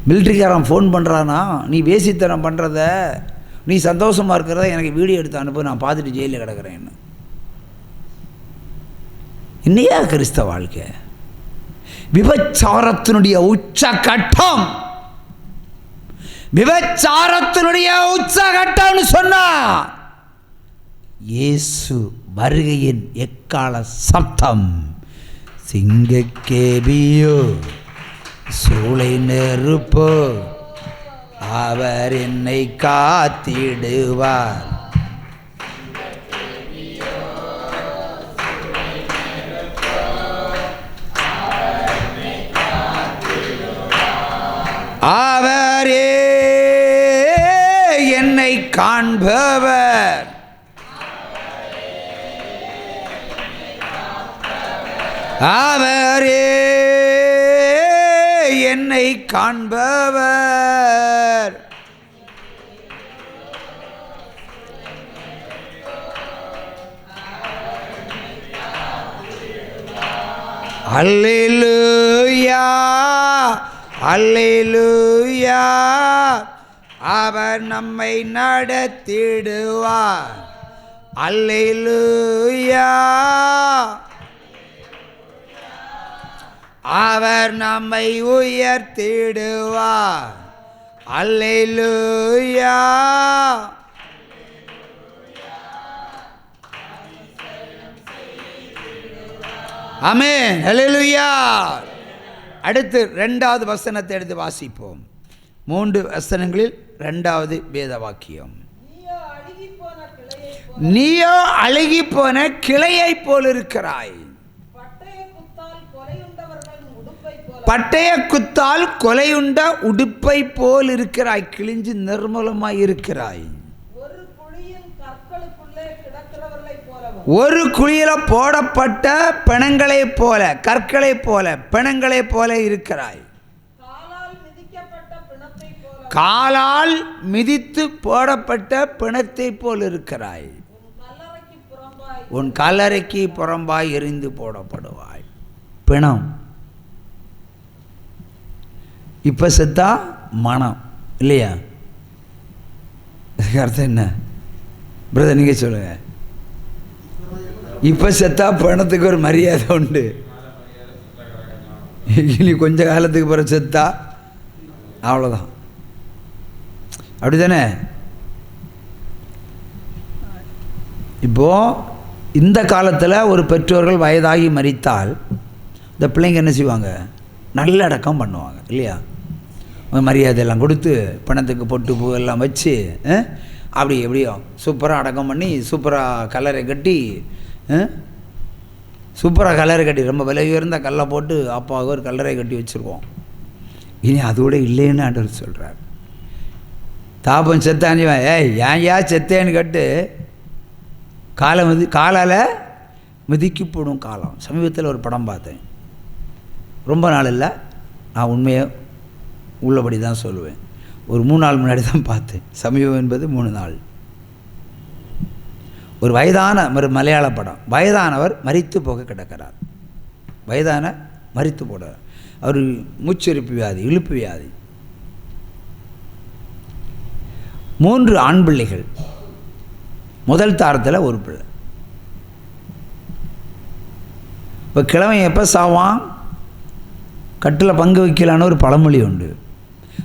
மிலிட்ரிக்காரன் phone பண்ணுறான்னா, நீ வேசித்தனம் பண்ணுறத, நீ சந்தோஷமாக இருக்கிறத எனக்கு வீடியோ எடுத்து அனுப்பு, நான் பார்த்துட்டு ஜெயிலில் கிடக்கிறேன்னு. இன்னையா கிறிஸ்தவ வாழ்க்கை? விபச்சாரத்தினுடைய உச்சகட்டம், விபச்சாரத்தினுடைய உச்சகட்டம்னு சொன்னா இயேசு வருகையின் எக்கால சப்தம். சிங்கக்கேபியோ சூளை நெருப்போ அவர் என்னை காத்திடுவார். அவரே என்னை காண்பவர், அவரே என்னை காண்பவர். அல்லேலூயா அல்லேலூயா, அவர் நம்மை நடத்திடுவார். அல்லேலூயா, அவர் நம்மை உயர்த்திடுவார். அல்லேலூயா, ஆமென், அல்லேலூயா. அடுத்து 2வது வசனத்தை எடுத்து வாசிப்போம். 3 வசனங்களில் 2வது வேத வாக்கியம். நீயோ அழுகி போன கிளையை போல் இருக்கிறாய், பட்டய குத்தால் கொலையுண்ட உடுப்பை போல் இருக்கிறாய், கிழிஞ்சு நிர்மூலமாய் இருக்கிறாய். ஒரு குழியில போடப்பட்ட பிணங்களை போல, கற்களை போல, பிணங்களை போல இருக்கிறாய். காலால் மிதித்து போடப்பட்ட பிணத்தை போல் இருக்கிறாய். உன் கல்லறைக்கு புறம்பாய் எரிந்து போடப்படுவாய். பிணம் இப்ப செத்தா மனம் இல்லையா? அர்த்தம் என்ன பிரதர், நீங்க சொல்லுங்க. இப்ப செத்தா பணத்துக்கு ஒரு மரியாதை உண்டு, இனி கொஞ்ச காலத்துக்கு பிறகு செத்தா அவ்வளோதான். அப்படித்தானே? இப்போ இந்த காலத்தில் ஒரு பெற்றோர்கள் வயதாகி மரித்தால் இந்த பிள்ளைங்க என்ன செய்வாங்க? நல்லடக்கம் பண்ணுவாங்க இல்லையா? மரியாதையெல்லாம் கொடுத்து பணத்துக்கு பொட்டு பூ எல்லாம் வச்சு அப்படி எப்படியோ சூப்பராக அடக்கம் பண்ணி சூப்பராக கல்லறை கட்டி, சூப்பராக கல்லறை கட்டி ரொம்ப விலை உயர்ந்த கல்லை போட்டு அப்பாவுக்கு ஒரு கல்லறை கட்டி வச்சுருக்கோம். இனி அதோட இல்லைன்னு ஆண்டவர் சொல்கிறார். தாப்பன் செத்தானிவன் ஏன் செத்தேன்னு கேட்டு காலால் மிதிக்கி போடும் காலம். சமீபத்தில் ஒரு படம் பார்த்தேன், ரொம்ப நாள் இல்லை, நான் உண்மையை உள்ளபடி தான் சொல்லுவேன். ஒரு 3 நாள் முன்னாடி தான் பார்த்தேன். சமீபம் என்பது 3 நாள். ஒரு வயதான ஒரு மலையாள படம். வயதானவர் மரித்து போக கிடக்கிறார். வயதான மரித்து போடுறார். அவர் மூச்சிருப்பு வியாதி, இழுப்பு வியாதி. 3 ஆண் பிள்ளைகள், முதல் தாரத்தில் ஒரு பிள்ளை. இப்போ கிழமை எப்போ சாவான்? கட்டில் பங்கு வைக்கலான்னு ஒரு பழமொழி உண்டு.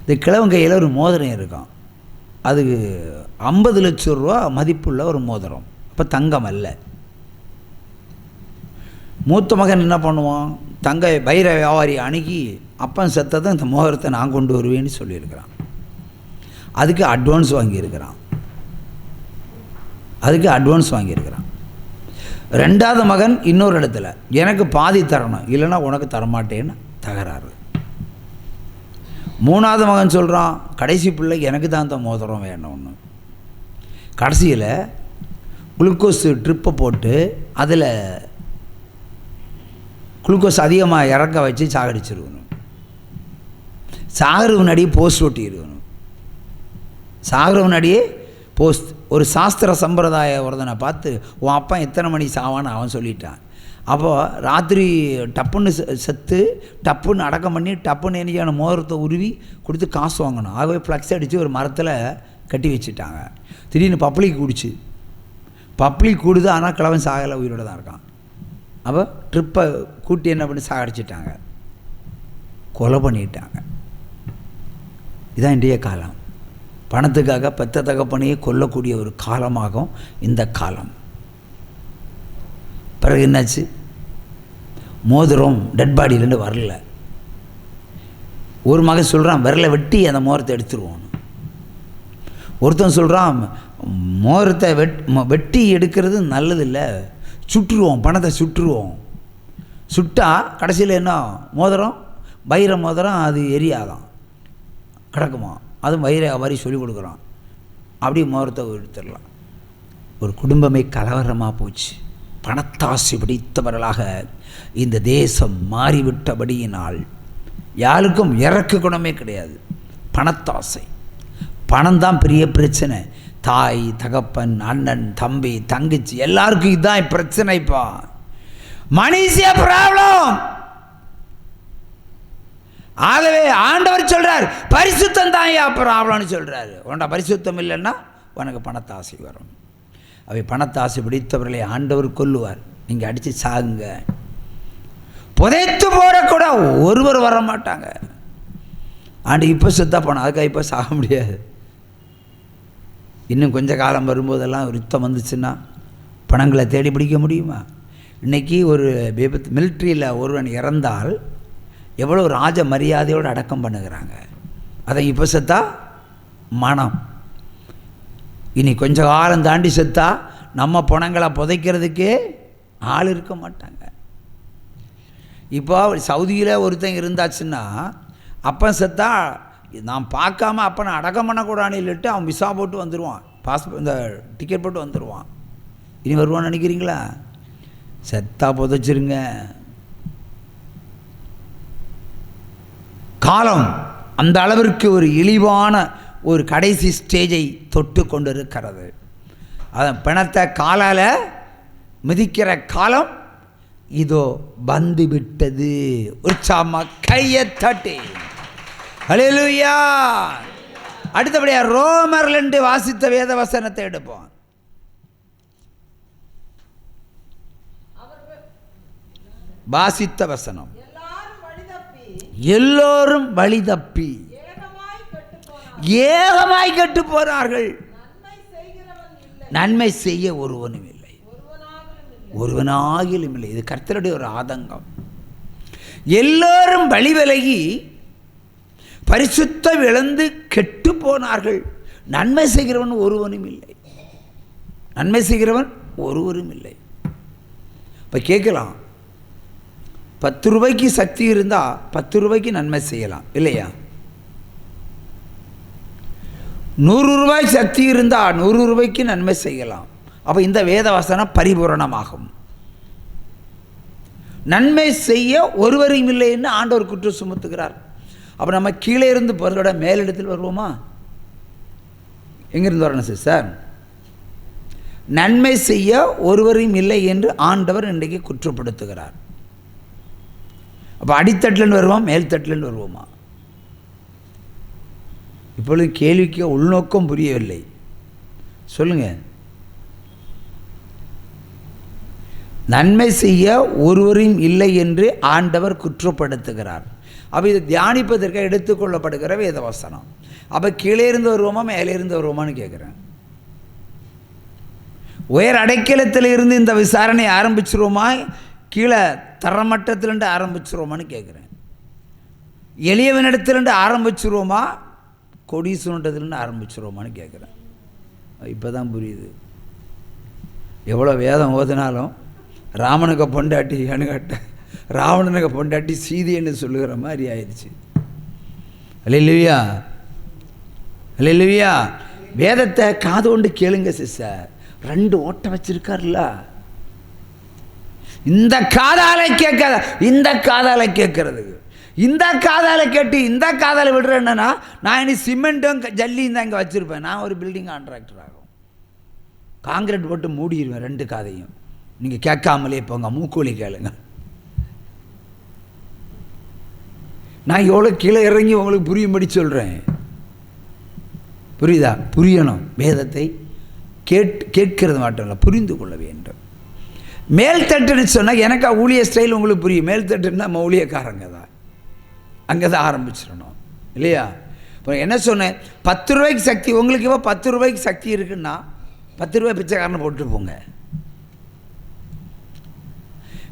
இந்த கிழவன் கையில் ஒரு மோதிரம் இருக்கான். அதுக்கு 50 லட்சம் ரூபா மதிப்புள்ள ஒரு மோதிரம். அப்போ தங்கம் அல்ல. மூத்த மகன் என்ன பண்ணுவான்? தங்க வைர வியாபாரி அணுகி அப்பன் செத்ததும் இந்த மோதிரத்தை நான் கொண்டு வருவேன்னு சொல்லியிருக்கிறான். அதுக்கு அட்வான்ஸ் வாங்கியிருக்கிறான். 2வது மகன் இன்னொரு இடத்துல எனக்கு பாதி தரணும், இல்லைன்னா உனக்கு தரமாட்டேன்னு தகராறு. 3வது மகன் சொல்கிறான், கடைசி பிள்ளை எனக்கு தான் அந்த மோதிரம் வேணும்னு. கடைசியில் குளுக்கோஸ் ட்ரிப்பை போட்டு அதில் குளுக்கோஸ் அதிகமாக இறக்க வச்சு சாகடிச்சிருக்கணும். சாகிற முன்னாடியே போஸ்ட் ஒட்டியிருக்கணும். சாகிற முன்னாடியே போஸ்ட். ஒரு சாஸ்திர சம்பிரதாய ஒருத்தனை பார்த்து உன் அப்பா எத்தனை மணி சாவான்னு அவன் சொல்லிட்டான். அப்போது ராத்திரி டப்புன்னு செத்து டப்புன்னு அடக்கம் பண்ணி டப்புன்னு என்னைக்கான மோதிரத்தை உருவி கொடுத்து காசு வாங்கணும். ஆகவே ஃப்ளக்ஸ் அடித்து ஒரு மரத்தில் கட்டி வச்சுட்டாங்க. திடீர்னு பப்ளிக் கூடிச்சு. பப்ளிக் கூடுது, ஆனால் கிழவன் சாகலை, உயிரோடு தான் இருக்கான். அப்போ ட்ரிப்பை கூட்டி என்ன பண்ணி சாகடிச்சிட்டாங்க, கொலை பண்ணிட்டாங்க. இதுதான் இன்றைய காலம். பணத்துக்காக பெத்த தகப்பனையே கொல்லக்கூடிய ஒரு காலமாகும் இந்த காலம். பிறகு என்னாச்சு, மோதிரம் டெட் பாடியிலேருந்து வரல. ஒரு மகன் சொல்கிறான் விரலை வெட்டி அந்த மோதிரத்தை எடுத்துருவோம். ஒருத்தன் சொல்கிறான் மோதிரத்தை வெட்டி எடுக்கிறது நல்லது இல்லை, சுட்டுருவோம், பணத்தை சுட்டுருவோம். சுட்டால் கடைசியில் என்ன, மோதிரம் வைர மோதிரம் அது எரியாதான் கிடக்குமா, அதுவும் வைர மாதிரி சொல்லிக் கொடுக்குறான். அப்படி மோதிரத்தை எடுத்துடலாம். ஒரு குடும்பமே கலவரமாக போச்சு. பணத்தாசை பிடித்தவர்களாக இந்த தேசம் மாறிவிட்டபடியினால் யாருக்கும் இறக்க குணமே கிடையாது. பணத்தாசை, பணம்தான் பெரிய பிரச்சனை. தாய் தகப்பன் அண்ணன் தம்பி தங்கச்சி எல்லாருக்கும் இதுதான் பிரச்சனைப்பா. மனுஷ ப்ராப்ளம். ஆகவே ஆண்டவர் சொல்றார் பரிசுத்தம் தான் யா ப்ராப்ளம்னு சொல்றாரு. உன்ட பரிசுத்தம் இல்லைன்னா உனக்கு பணத்தாசை வரும். அவை பணத்தாசை பிடித்தவர்களை ஆண்டவர் கொல்லுவார். நீங்கள் அடித்து சாகுங்க, புதைத்து போடக்கூட ஒருவர் வர மாட்டாங்க. ஆண்டு இப்போ செத்தா போனோம், அதுக்காக இப்போ சாக முடியாது. இன்னும் கொஞ்சம் காலம் வரும்போதெல்லாம் யுத்தம் வந்துச்சுன்னா பணங்களை தேடி பிடிக்க முடியுமா? இன்றைக்கி ஒரு விபத்து மிலிட்ரியில் ஒருவன் இறந்தால் எவ்வளோ ராஜ மரியாதையோடு அடக்கம் பண்ணுகிறாங்க. அதை இப்போ செத்தா மனம். இனி கொஞ்சம் காலம் தாண்டி செத்தா நம்ம பணங்களை புதைக்கிறதுக்கே ஆள் இருக்க மாட்டாங்க. இப்போ சவுதியில் ஒருத்தன் இருந்தாச்சுன்னா அப்பன் செத்தா நான் பார்க்காம அப்பனை அடக்கம் பண்ணக்கூடாதுன்னு இல்லைட்டு அவன் விசா போட்டு வந்துடுவான், இந்த டிக்கெட் போட்டு வந்துடுவான். இனி வருவான்னு நினைக்கிறீங்களா? செத்தா புதைச்சிருங்க. காலம் அந்த அளவிற்கு ஒரு இழிவான ஒரு கடைசி ஸ்டேஜை தொட்டு கொண்டு இருக்கிறது. அதன் பிணத்தை காலால் மிதிக்கிற காலம் இதோ வந்து விட்டது. உற்சாகமா கையை தட்டி ஹல்லேலூயா. அடுத்தபடியாக ரோமர் 2 வாசித்த வேத வசனத்தை எடுப்போம். வாசித்த வசனம், எல்லோரும் வழி தப்பி ஏகமாய் கெட்டு போனார்கள், நன்மை செய்ய ஒருவனும் இல்லை, ஒருவனாகிலும் இல்லை. இது கர்த்தருடைய ஒரு ஆதங்கம். எல்லோரும் வழி விலகி பரிசுத்தம் இழந்து கெட்டு போனார்கள், நன்மை செய்கிறவன் ஒருவனும் இல்லை, நன்மை செய்கிறவன் ஒருவரும் இல்லை. இப்போ கேட்கலாம், 10 ரூபாய்க்கு சக்தி இருந்தால் 10 ரூபாய்க்கு நன்மை செய்யலாம் இல்லையா? 100 ரூபாய் சக்தி இருந்தால் 100 ரூபாய்க்கு நன்மை செய்யலாம். அப்போ இந்த வேதவசனம் பரிபூரணமாகும். நன்மை செய்ய ஒருவரும் இல்லைன்னு ஆண்டவர் குற்றம் சுமத்துகிறார். அப்போ நம்ம கீழே இருந்து பொருளோட மேலிடத்தில் வருவோமா? எங்கிருந்து வரணும் சிஸ்டர்? நன்மை செய்ய ஒருவரும் இல்லை என்று ஆண்டவர் இன்றைக்கு குற்றப்படுத்துகிறார். அப்போ அடித்தட்டில் வருவோம், மேல்தட்டில் வருவோமா? இப்பொழுது கேள்விக்கு உள்நோக்கம் புரியவில்லை. சொல்லுங்க. நன்மை செய்ய ஒருவரும் இல்லை என்று ஆண்டவர் குற்றப்படுத்துகிறார். அப்போ இது தியானிப்பதற்காக எடுத்துக்கொள்ளப்படுகிற வேதவசனம். அப்போ கீழே இருந்து வருவோமா மேலே இருந்து வருவோமான்னு கேட்குறேன். உயர் அடைக்கலத்தில் இருந்து இந்த விசாரணை ஆரம்பிச்சிருவோமா, கீழே தரமட்டத்திலிருந்து ஆரம்பிச்சிருவோமான்னு கேட்குறேன். எளியவனிடத்திலிருந்து ஆரம்பிச்சிருவோமா, கொடீஸ்வரன்டத்துலேருந்து ஆரம்பிச்சிருவோமான்னு கேட்குறேன். இப்போ தான் புரியுது. எவ்வளோ வேதம் ஓதினாலும் ராமனுக்கு பொண்டாட்டி அணுகட்ட, ராவணனுக்கு பொண்டாட்டி சீதைன்னு சொல்லுகிற மாதிரி ஆயிடுச்சு. அல்லேலூயா, அல்லேலூயா. வேதத்தை காது கொண்டு கேளுங்க சிஸ்டர். 2 ஓட்டை வச்சிருக்காருல்ல, இந்த காதால கேட்காத இந்த காதால கேட்கறதுக்கு, இந்த காதால கேட்டு இந்த காதால விடுறேன்னா நான் இனி சிமெண்ட்டும் ஜல்லியும் தான் இங்கே வச்சுருப்பேன். நான் ஒரு பில்டிங் கான்ட்ராக்டர் ஆகும், காங்கிரீட் போட்டு மூடிடுவேன் 2 காதையும். நீங்கள் கேட்காமலே போங்க, மூக்கோலி கேளுங்க. நான் எவ்வளோ கீழே இறங்கி உங்களுக்கு புரியும்படி சொல்கிறேன். புரியுதா? புரியணும். வேதத்தை கேட்கிறது மட்டும் இல்லை, புரிந்து கொள்ள வேண்டும். மேல்தட்டுன்னு சொன்னால் எனக்கு ஊழிய ஸ்டைல் உங்களுக்கு புரியும். மேல்தட்டுன்னா நம்ம ஊழியக்காரங்க தான், அங்கே தான் ஆரம்பிச்சிடணும் இல்லையா? இப்போ என்ன சொன்னேன், 10 ரூபாய்க்கு சக்தி உங்களுக்கு. இப்போ 10 ரூபாய்க்கு சக்தி இருக்குன்னா 10 ரூபாய் பிச்சைக்காரனை போட்டு போங்க.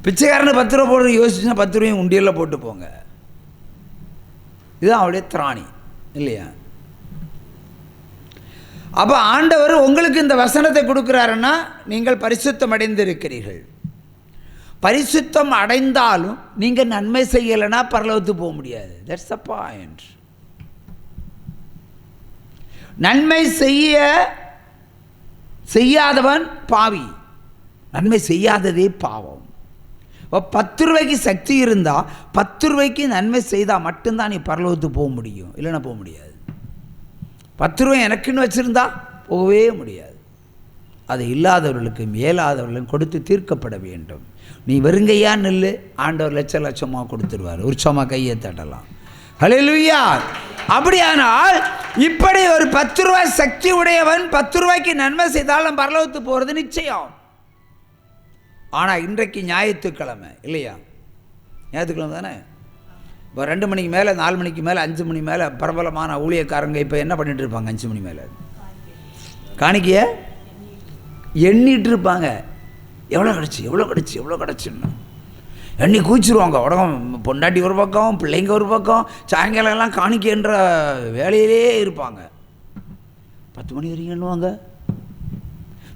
பிச்சைக்காரனை 10 ரூபா போட்டு யோசிச்சுன்னா 10 ரூபாயும் உண்டியலில் போட்டு போங்க. இதுதான் அவளுடைய திராணி இல்லையா? அப்போ ஆண்டவர் உங்களுக்கு இந்த வசனத்தை கொடுக்குறாருன்னா நீங்கள் பரிசுத்தம் அடைந்திருக்கிறீர்கள். பரிசுத்தம் அடைந்தாலும் நீங்கள் நன்மை செய்யலைன்னா பரலோகத்துக்கு போக முடியாது. That's the point. நன்மை செய்யாதவன் பாவி, நன்மை செய்யாததே பாவம். இப்போ 10 ரூபாய்க்கு சக்தி இருந்தால் 10 ரூபாய்க்கு நன்மை செய்தால் மட்டும்தான் நீ பரலோகத்துக்கு போக முடியும், இல்லைன்னா போக முடியாது. 10 ரூபாய் எனக்குன்னு வச்சுருந்தா போகவே முடியாது. அது இல்லாதவர்களுக்கும் இயலாதவர்களுக்கும் கொடுத்து தீர்க்கப்பட வேண்டும். நீ வெறுங்கையா நில்லு, ஆண்டவர் லட்சமாக கொடுத்துருவார். உற்சவமாக கையை தட்டலாம். ஹல்லேலூயா. அப்படியானால் இப்படி ஒரு 10 ரூபாய் சக்தி உடையவன் 10 ரூபாய்க்கு நன்மை செய்தாலும் பரலோகத்துக்கு போகிறது நிச்சயம். ஆனால் இன்றைக்கு ஞாயிற்றுக்கிழமை இல்லையா? ஞாயிற்றுக்கிழமை தானே? இப்போ 2 மணிக்கு மேலே 4 மணிக்கு மேலே 5 மணி மேலே பிரபலமான ஊழியக்காரங்க இப்போ என்ன பண்ணிகிட்டு இருப்பாங்க? 5 மணி மேலே காணிக்கையை எண்ணிட்டு இருப்பாங்க. எவ்வளோ கிடச்சின்னு எண்ணி கூச்சிருவாங்க. உடகம் பொண்டாட்டி ஒரு பக்கம், பிள்ளைங்க ஒரு பக்கம், சாயங்காலம் எல்லாம் காணிக்கைன்ற வேலையிலே இருப்பாங்க. 10 மணி வரைக்கும் எண்ணுவாங்க,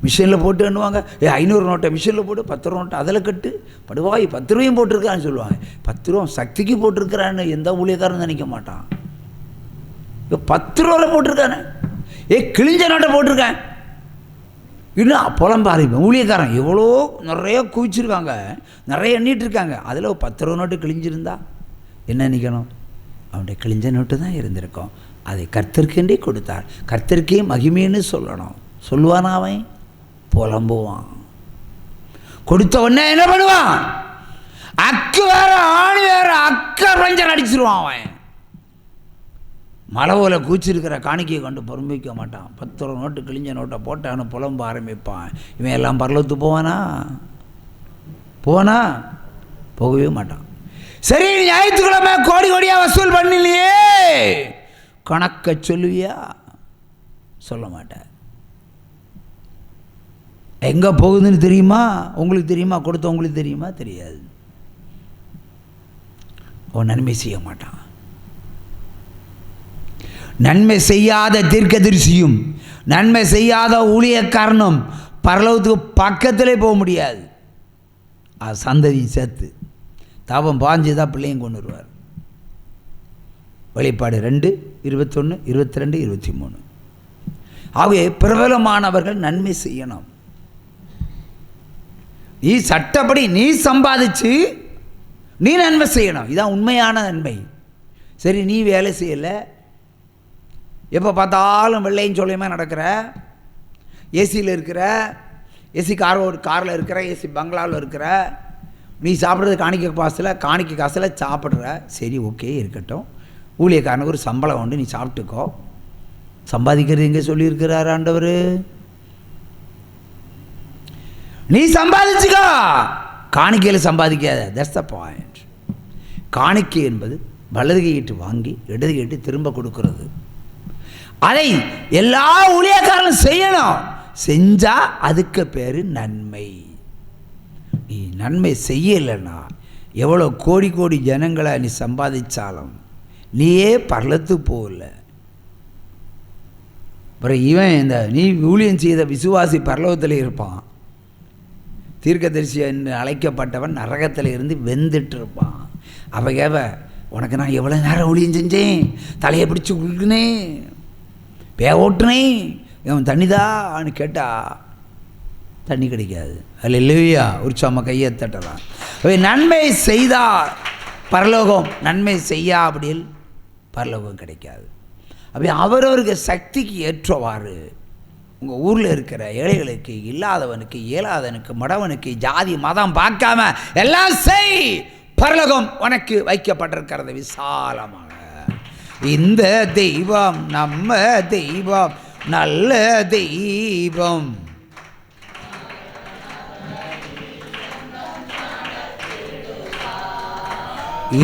மிஷினில் போட்டு எண்ணுவாங்க. 500 நோட்டை மிஷினில் போட்டு 10 ரூபா நோட்டை அதில் கட்டு படுவாய் 10 ரூபாயும் போட்டிருக்கான்னு சொல்லுவாங்க. 10 ரூபா சக்திக்கு போட்டிருக்கிறான்னு எந்த ஊழியக்காரன் நினைக்க மாட்டான். இப்போ 10 ரூபாவில் போட்டிருக்கானே, கிழிஞ்ச நோட்டை போட்டிருக்கேன் இன்னும் அப்போலாம் பாருங்க. ஊழியக்காரன் எவ்வளோ நிறைய குவிச்சிருக்காங்க, நிறைய எண்ணிட்டு இருக்காங்க. அதில் 10 ரூபா நோட்டு கிழிஞ்சிருந்தா என்ன நினைக்கணும்? அவனுடைய கிழிஞ்ச நோட்டு தான் இருந்திருக்கும். அதை கர்த்தருக்கென்றே கொடுத்தார். கர்த்தருக்கே மகிமைன்னு சொல்லணும். சொல்லுவானா? அவன் புலம்புவான். கொடுத்த உடனே என்ன பண்ணுவான்? அக்கு வேற ஆணி வேற அக்க பஞ்சர் அடிச்சிருவான். அவன் மலை போல கூச்சிருக்கிற காணிக்கையை கொண்டு பொறுமைக்க மாட்டான். 10 ரூபா நோட்டு கிழிஞ்ச நோட்டை போட்டான்னு புலம்ப ஆரம்பிப்பான். இவன் எல்லாம் பரலோகத்துக்கு போவானா? போகவே மாட்டான். சரி, ஞாயிற்றுக்கிழமை கோடி கோடியாக வசூல் பண்ணலையே, கணக்க சொல்லுவியா? சொல்ல மாட்டேன். எங்கே போகுதுன்னு தெரியுமா? உங்களுக்கு தெரியுமா? கொடுத்த உங்களுக்கு தெரியுமா? தெரியாது. அவன் நன்மை செய்ய மாட்டான். நன்மை செய்யாத தீர்க்கதரிசியும் நன்மை செய்யாத ஊழியக்காரனும் பரலோகத்துக்கு பக்கத்திலே போக முடியாது. அது சந்ததியும் சேர்த்து தாபம் பாஞ்சுதான் பிள்ளையும் கொண்டு வருவார். வெளிப்பாடு 2, 21, 22, 23. ஆகவே பிரபலமானவர்கள் நன்மை செய்யணும். நீ சட்டப்படி நீ சம்பாதிச்சு நீ நன்மை செய்யணும். இதுதான் உண்மையான நன்மை. சரி, நீ வேலை செய்யலை, எப்போ பார்த்தாலும் வெள்ளையும் சொல்லியுமே நடக்கிற, ஏசியில் இருக்கிற, ஏசி காரில் இருக்கிற, ஏசி பங்களாவில் இருக்கிற, நீ சாப்பிட்றது காணிக்கை காசில் சாப்பிட்ற. சரி, ஓகே, இருக்கட்டும். ஊழியக்காரனுக்கு ஒரு சம்பளம் உண்டு, நீ சாப்பிட்டுக்கோ. சம்பாதிக்கிறது எங்கே சொல்லியிருக்கிறார் ஆண்டவர்? நீ சம்பாதிச்சுக்கோ, காணிக்கையில் சம்பாதிக்காத. That's the point. காணிக்கை என்பது வலது கையிட்டு வாங்கி இடது கையிட்டு திரும்ப கொடுக்கறது. அதை எல்லா ஊழியக்காரனும் செய்யணும். செஞ்சா அதுக்கு பேரு நன்மை. நீ நன்மை செய்யலைன்னா எவ்வளோ கோடி கோடி ஜனங்களை நீ சம்பாதிச்சாலும் நீயே பரலத்துக்கு போகல. அப்புறம் இவன் நீ ஊழியம் செய்த விசுவாசி பரலோகத்தில் இருப்பான். தீர்க்கதரிசி என்று அழைக்கப்பட்டவன் நரகத்தில் இருந்து வெந்துட்டு இருப்பான். அவ உனக்கு நான் எவ்வளோ நேரம் ஊழியம் செஞ்சேன், தலையை பிடிச்சி கொடுக்குனேன், ஓட்டுனே, இவன் தண்ணிதான்னு கேட்டா தண்ணி கிடைக்காது. அதில் இல்லையா? உற்சாகமாக கையை தட்டலாம். நன்மை செய்தால் பரலோகம், நன்மை செய்யா அப்படியில் பரலோகம் கிடைக்காது. அப்படி அவரவருக்கு சக்திக்கு ஏற்றவாறு உங்கள் ஊரில் இருக்கிற ஏழைகளுக்கு, இல்லாதவனுக்கு, இயலாதவனுக்கு, மடவனுக்கு ஜாதி மதம் பார்க்காம எல்லாம் செய், பரலோகம் உனக்கு வைக்கப்பட்டிருக்கிறது விசாலமாக. இந்த தெய்வம் நம்ம தெய்வம், நல்ல தெய்வம்.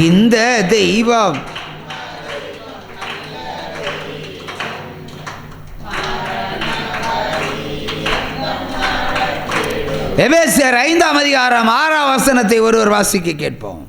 இந்த தெய்வம் எபேசியர் 5 அதிகாரம் 6 வசனத்தை ஒருவர் வாசிக்க கேட்போம்.